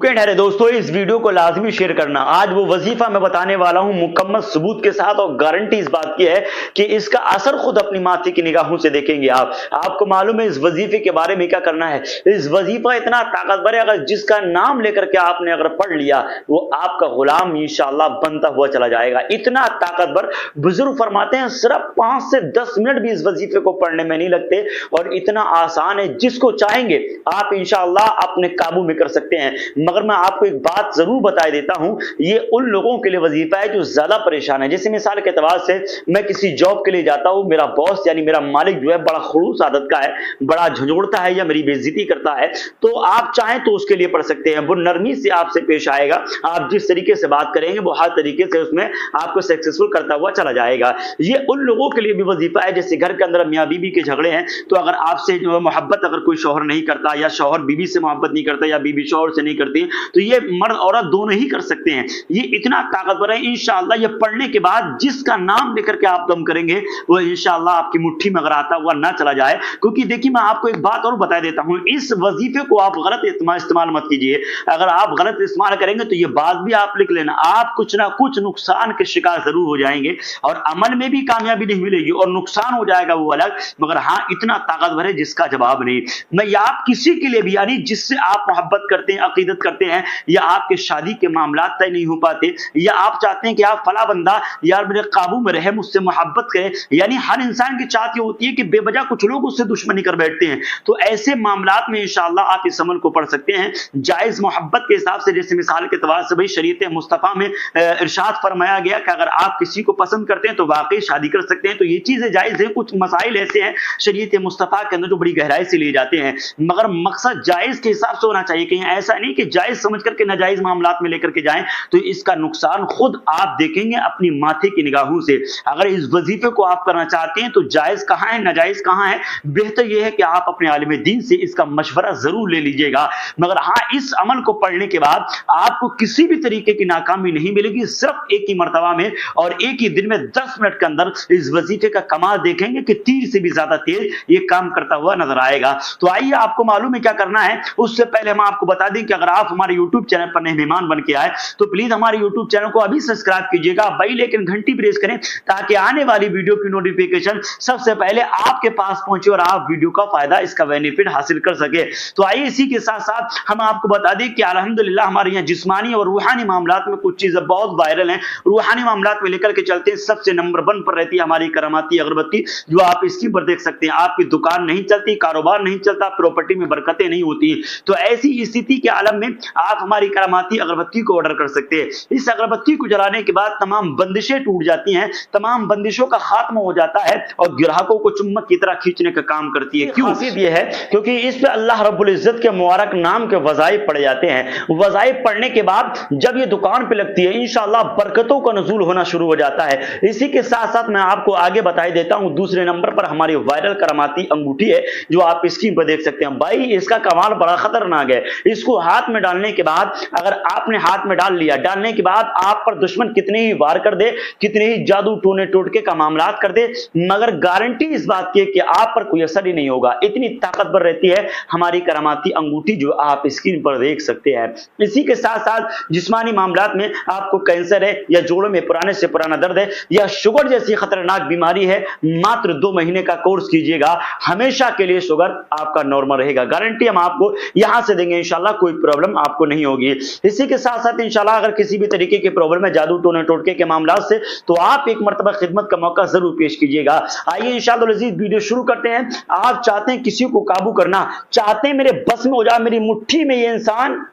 रुके ठहरे दोस्तों, इस वीडियो को लाजमी शेयर करना। आज वो वजीफा मैं बताने वाला हूं मुकम्मल सबूत के साथ, और गारंटी इस बात की है कि इसका असर खुद अपनी माथे की निगाहों से देखेंगे आपको मालूम है इस वजीफे के बारे में क्या करना है। इस वजीफा इतना ताकतवर है, अगर जिसका नाम लेकर के आपने अगर पढ़ लिया वो आपका गुलाम इंशाअल्लाह बनता हुआ चला जाएगा। इतना ताकतवर, बुजुर्ग फरमाते हैं सिर्फ 5 से 10 मिनट भी इस वजीफे को पढ़ने में नहीं लगते, और इतना आसान है, जिसको चाहेंगे आप इंशाअल्लाह अपने काबू में कर सकते हैं। मगर मैं आपको एक बात जरूर बता देता हूं, ये उन लोगों के लिए वजीफा है जो ज्यादा परेशान है। जैसे मिसाल के एतबार से मैं किसी जॉब के लिए जाता हूं, मेरा बॉस यानी मेरा मालिक जो है बड़ा खड़ूस आदत का है, बड़ा झंझोड़ता है या मेरी बेइज्जती करता है, तो आप चाहें तो उसके लिए पढ़ सकते हैं। वो नरमी से आपसे पेश आएगा, आप जिस तरीके से बात करेंगे वो हर तरीके से उसमें आपको सक्सेसफुल करता हुआ चला जाएगा। ये उन लोगों के लिए भी वजीफा है जैसे घर के अंदर मियां बीबी के झगड़े हैं, तो अगर आपसे जो मोहब्बत अगर कोई शौहर नहीं करता, या शौहर बीबी से मोहब्बत नहीं करता, या बीबी शौहर से नहीं करती, तो ये मर्द औरत दोनों ही कर सकते हैं। ये इतना ताकतवर है, इंशाअल्लाह ये पढ़ने के बाद जिसका नाम लेकर के आप दम करेंगे वो इंशाअल्लाह आपकी मुट्ठी में अगर आता हुआ ना चला जाए। क्योंकि देखिए मैं आपको एक बात और बता देता हूं, इस वजीफे को आप गलत इस्तेमाल मत कीजिए। अगर आप गलत इस्तेमाल करेंगे तो ये बात भी आप लिख लेना, आप कुछ ना कुछ नुकसान के शिकार जरूर हो जाएंगे, और अमल में भी कामयाबी नहीं मिलेगी, और नुकसान हो जाएगा वो अलग, मगर हाँ इतना ताकतवर है जिसका जवाब नहीं। मैं या आप किसी के लिए भी, यानी जिससे आप मोहब्बत करते हैं, अकीदत करते हैं, या आपके शादी के मामला तय नहीं हो पाते, या आप चाहते हैं कि आप फला बंदा यार मेरे काबू में रहे, मुझसे मोहब्बत करे, यानी हर इंसान की चाहत ये होती है कि बेवजह कुछ लोग उससे दुश्मनी कर बैठते हैं, तो ऐसे मामलात में इंशाअल्लाह आप इस अमल को पढ़ सकते हैं जायज मोहब्बत के हिसाब से। जैसे मिसाल के तौर से भाई शरीयत मुस्तफा में इरशाद फरमाया गया कि अगर आप किसी को पसंद करते हैं तो वाकई शादी कर सकते हैं, तो ये चीजें जायज है। कुछ मसाइल ऐसे हैं शरीयत मुस्तफा के अंदर जो बड़ी गहराई से लिए जाते हैं, मगर मकसद जायज के हिसाब से होना चाहिए। कहीं ऐसा नहीं कि जायज समझ करके नाजायज मामलात में लेकर के जाएं, तो इसका नुकसान खुद आप देखेंगे अपनी माथे की निगाहों से। अगर इस वजीफे को आप करना चाहते हैं तो जायज कहां है, नाजायज कहां है, बेहतर यह है कि आप अपने आलिम दीन से इसका मशवरा जरूर ले लीजिएगा। मगर हाँ, इस अमल को पढ़ने के बाद आपको किसी भी तरीके की नाकामी नहीं मिलेगी, सिर्फ एक ही मर्तबा में और एक ही दिन में 10 मिनट के अंदर इस वजीफे का कमाल देखेंगे कि तीर से भी ज्यादा तेज ये काम करता हुआ नजर आएगा। तो आइए आपको मालूम है क्या करना है। उससे पहले हम आपको बता दें कि अगर आप हमारे YouTube चैनल पर नए मेहमान बन के आए तो प्लीज हमारे YouTube चैनल को अभी सब्सक्राइब कीजिएगा, बेल आइकन घंटी प्रेस करें ताकि आने वाली वीडियो की नोटिफिकेशन सबसे पहले आपके पास पहुंचे और आप वीडियो का फायदा, इसका बेनिफिट हासिल कर सके। तो आइए इसी के साथ साथ हम आपको बता दें कि अल्हम्दुलिल्लाह हमारे यहाँ जिस्मानी और रूहानी मामलात में कुछ चीजें बहुत वायरल हैं। रूहानी मामलात में लेकर के चलते हैं, सबसे नंबर 1 पर रहती है हमारी करामाती अगरबत्ती, जो आप स्क्रीन पर देख सकते हैं। आपकी दुकान नहीं चलती, कारोबार नहीं चलता, प्रॉपर्टी में बरकतें नहीं होती, तो ऐसी स्थिति के आलम में आप हमारी करामाती अगरबत्ती को ऑर्डर कर सकते हैं। इस अगरबत्ती को जलाने के बाद तमाम बंदिशें टूट जाती हैं, तमाम बंदिशों का खात्मा हो जाता है, और ग्राहकों को चुम्बक की तरह खींचने का काम करती है। क्यों? ये है क्योंकि इस पे अल्लाह रब्बुल इज्जत के मुबारक नाम के वज़ाइफ पढ़े जाते हैं। वज़ाइफ पढ़ने के बाद जब ये दुकान पे लगती है इंशाअल्लाह बरकतों का नुज़ूल होना शुरू हो जाता है। इसी के साथ साथ मैं आपको आगे बता देता हूं, दूसरे नंबर पर हमारी वायरल करामाती अंगूठी है, जो आप स्क्रीन पर देख सकते हैं। भाई इसका कमाल बड़ा खतरनाक है। इसको हाथ में डालने के बाद, अगर आपने हाथ में डाल लिया, डालने के बाद आप पर दुश्मन कितने ही वार कर दे, कितने ही जादू टोने टोटके का मामलात कर दे, मगर गारंटी इस बात की है कि आप पर कोई असर ही नहीं होगा। इतनी ताकतवर रहती है हमारी करामाती अंगूठी, जो आप स्क्रीन पर देख सकते हैं। इसी के साथ साथ जिस्मानी मामलात में आपको कैंसर है, या जोड़ों में पुराने से पुराना दर्द है, या शुगर जैसी खतरनाक बीमारी है, मात्र 2 महीने का कोर्स कीजिएगा, हमेशा के लिए शुगर आपका नॉर्मल रहेगा। गारंटी हम आपको यहां से देंगे, इंशाल्लाह कोई प्रॉब्लम आपको नहीं होगी। इसी के साथ साथ इंशाल्लाह अगर किसी भी तरीके की प्रॉब्लम है जादू टोने टोटके के मामला से, तो आप एक मर्तबा खिदमत का मौका जरूर पेश कीजिएगा। आइए इंशाअल्लाह अज़ीज़ वीडियो शुरू करते हैं। आप चाहते हैं किसी को काबू करना, चाहते हैं मेरे बस में हो जाए, मेरी मुट्ठी में ये इंसान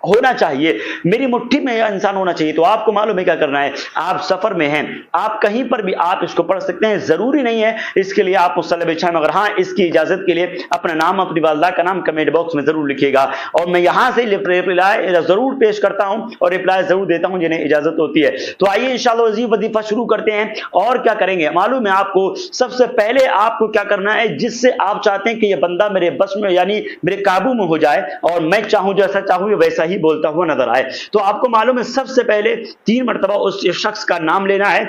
होना चाहिए, मेरी मुट्ठी में यह इंसान होना चाहिए, तो आपको मालूम है क्या करना है। आप सफर में हैं, आप कहीं पर भी आप इसको पढ़ सकते हैं, जरूरी नहीं है इसके लिए आप मुसल्ले बिछाएं, मगर हाँ इसकी इजाजत के लिए अपना नाम, अपनी वालदा का नाम कमेंट बॉक्स में जरूर लिखिएगा, और मैं यहां से रिप्लाई जरूर पेश करता हूं और रिप्लाई जरूर देता हूं जिन्हें इजाजत होती है। तो आइए इंशाअल्लाह अज़ीज़ वजीफा शुरू करते हैं। और क्या करेंगे मालूम है आपको, सबसे पहले आपको क्या करना है, जिससे आप चाहते हैं कि यह बंदा मेरे बस में यानी मेरे काबू में हो जाए, और मैं चाहूं जैसा चाहूं वैसा ही ही बोलता हुआ नजर आए। तो आपको मालूम है सबसे पहले 3 मरतबा उस शख्स का नाम लेना है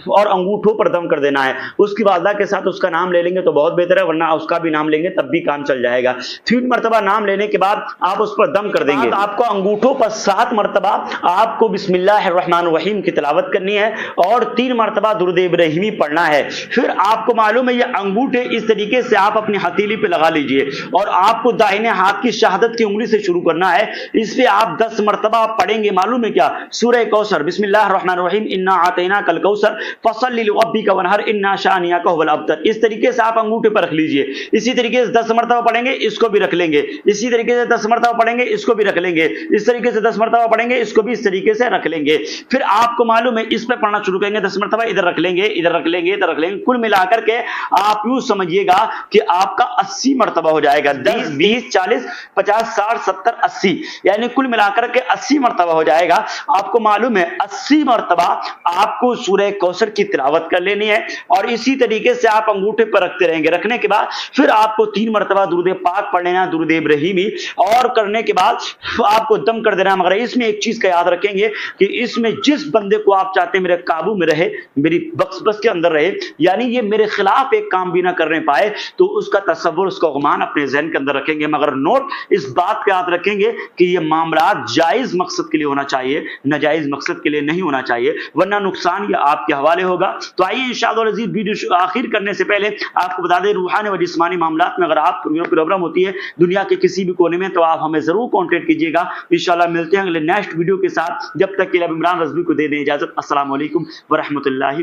और अंगूठों पर दम कर देना है। उसकी वालदा के साथ उसका नाम ले लेंगे तो बहुत बेहतर है, वरना उसका भी नाम लेंगे तब भी काम चल जाएगा। 3 मरतबा नाम लेने के बाद आप उस पर दम कर देंगे। आपको अंगूठों पर 7 मरतबा आपको बिस्मिल्लाहिर्रहमानिर्रहीम की तिलावत करनी है और 3 मरतबा दुरूद इब्राहिमी पढ़ना है। फिर आपको मालूम है ये अंगूठे इस तरीके से आप अपनी हथेली पे लगा लीजिए और आपको दाहिने हाथ की शहादत की उंगली से शुरू करना है। इस पे आप 10 मरतबा पढ़ेंगे, मालूम है क्या, सूरह कौसर, बिस्मिल्लाहिर्रहमानिर्रहीम, इन्ना आतैना कल कौसर फसल्लि लिरब्बिका वनहर, इन्ना शानियाका हुवल अबतर। इस तरीके से आप अंगूठे पर रख लीजिए। इसी तरीके से 10 मरतबा पढ़ेंगे, इसको भी रख लेंगे। इसी तरीके से 10 मरतबा पढ़ेंगे, इसको भी रख लेंगे। इस तरीके से 10 मरतबा पढ़ेंगे, इसको भी इस तरीके से रख लेंगे। फिर आपको मालूम है इस पे पढ़ना शुरू करेंगे 10 मरतबा, इधर रख लेंगे, इधर रख लेंगे, इधर रख लेंगे। कुल मिलाकर के आप यूं समझिएगा कि आपका 80 मरतबा हो जाएगा। 10, 20, 40, 50, 60, 70, 80, यानी कुल मिलाकर के 80 मरतबा हो जाएगा। आपको मालूम है 80 मरतबा आपको सूरह कौसर की तिलावत कर लेनी है और इसी तरीके से आप अंगूठे पर रखते रहेंगे। रखने के बाद फिर आपको 3 मरतबा दुरूद पाक पढ़ लेना, दुरूद इब्राहिमी, और करने के बाद आपको दम कर देना। मगर इसमें एक चीज का याद रखेंगे कि इसमें जिस बंदे को आप चाहते हैं मेरे काबू में रहे, मेरी बख्श के अंदर रहे, यानी ये मेरे खिलाफ एक काम भी ना करने पाए, तो उसका तसव्वुर, उसका गुमान अपने ज़हन के अंदर रखेंगे। मगर नोट इस बात का याद रखेंगे कि ये मामला जायज मकसद के लिए होना चाहिए, नाजायज मकसद के लिए नहीं होना चाहिए, वरना नुकसान ये आपके हवाले होगा। तो आइए इंशाअल्लाह अज़ीज़ वीडियो आखिर करने से पहले आपको बता दें, रूहानी व जिस्मानी मामलात में अगर आप प्रॉब्लम होती है दुनिया के किसी भी कोने में, तो आप हमें जरूर कॉन्टेक्ट कीजिएगा। इंशाअल्लाह मिलते हैं अगले नेक्स्ट वीडियो के साथ। जब तक के लिए इमरान रज़वी को दे दें इजाजत। अस्सलाम वालेकुम व रहमतुल्लाहि।